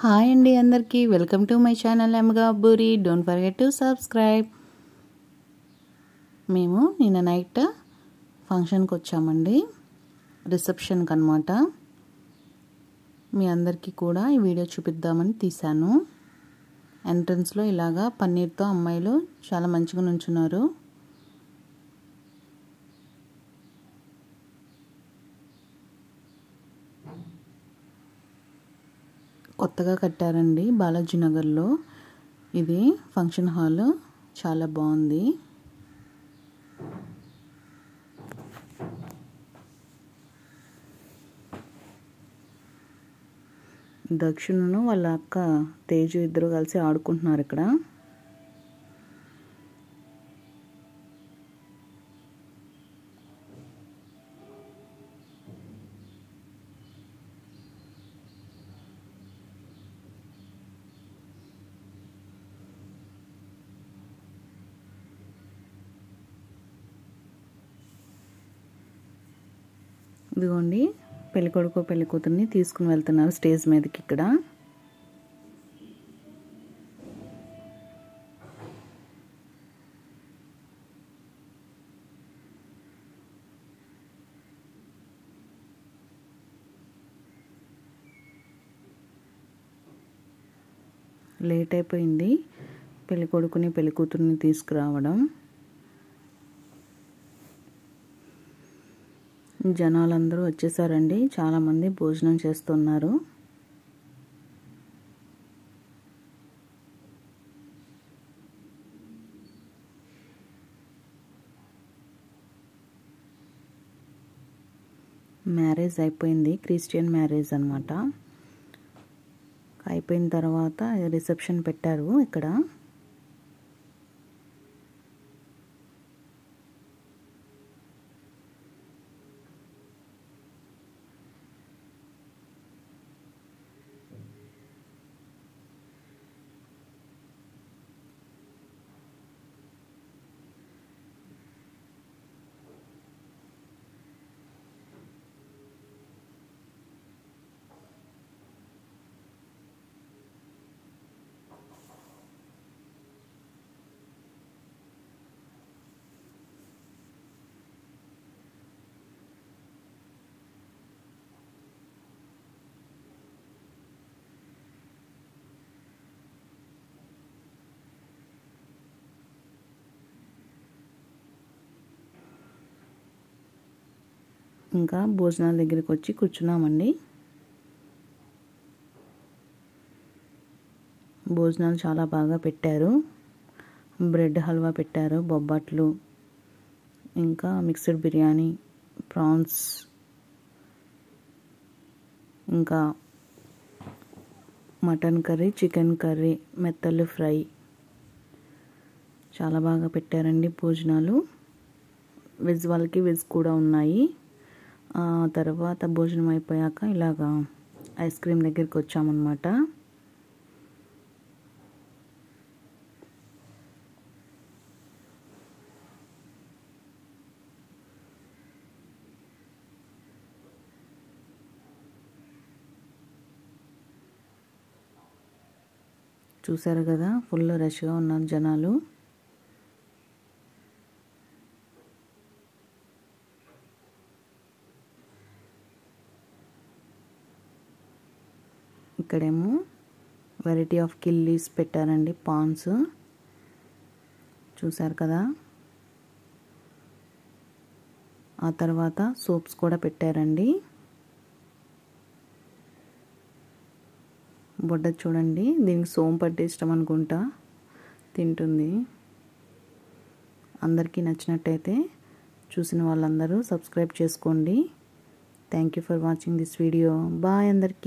Hi అండి అందరికీ welcome to my channel ఎమ్గాబూరి. Don't forget to subscribe. మేము నిన్న నైట్ ఫంక్షన్కి వచ్చామండి, రిసెప్షన్కి అనమాట. మీ అందరికీ కూడా ఈ వీడియో చూపిద్దామని తీశాను. ఎంట్రన్స్లో ఇలాగా పన్నీర్తో అమ్మాయిలు చాలా మంచిగా నుంచున్నారు. కొత్తగా కట్టారండి బాలాజీ నగర్లో. ఇది ఫంక్షన్ హాల్ చాలా బాగుంది. దక్షిణను వాళ్ళ అక్క తేజు ఇద్దరు కలిసి ఆడుకుంటున్నారు ఇక్కడ. ఇదిగోండి పెళ్ళికొడుకు పెళ్ళికూతుర్ని తీసుకుని వెళ్తున్నారు స్టేజ్ మీదకి. ఇక్కడ లేట్ అయిపోయింది పెళ్ళికొడుకుని పెళ్ళికూతుర్ని తీసుకురావడం. జనాలందరూ వచ్చేసారండి, చాలామంది భోజనం చేస్తున్నారు. మ్యారేజ్ అయిపోయింది, క్రిస్టియన్ మ్యారేజ్ అన్నమాట. అయిపోయిన తర్వాత రిసెప్షన్ పెట్టారు ఇక్కడ. ఇంకా భోజనాల దగ్గరికి వచ్చి కూర్చున్నామండి. భోజనాలు చాలా బాగా పెట్టారు. బ్రెడ్ హల్వా పెట్టారు, బొబ్బట్లు, ఇంకా మిక్స్డ్ బిర్యానీ, ప్రాన్స్, ఇంకా మటన్ కర్రీ, చికెన్ కర్రీ, మెత్తలు ఫ్రై చాలా బాగా పెట్టారండి భోజనాలు. వెజ్ వాళ్ళకి వెజ్ కూడా ఉన్నాయి. తర్వాత భోజనం అయిపోయాక ఇలాగా ఐస్ క్రీమ్ దగ్గరికి వచ్చామన్నమాట. చూసారు కదా, ఫుల్ రష్గా ఉన్నారు జనాలు. ఇక్కడేమో వెరైటీ ఆఫ్ కిల్లీస్ పెట్టారండి, పాన్స్. చూసారు కదా, ఆ తర్వాత సోప్స్ కూడా పెట్టారండి. బొడ్డ చూడండి, దీనికి సోంపు అంటే ఇష్టం అనుకుంటా, తింటుంది. అందరికీ నచ్చినట్టయితే చూసిన వాళ్ళందరూ సబ్స్క్రైబ్ చేసుకోండి. Thank you for watching this video. Bye అందరికీ.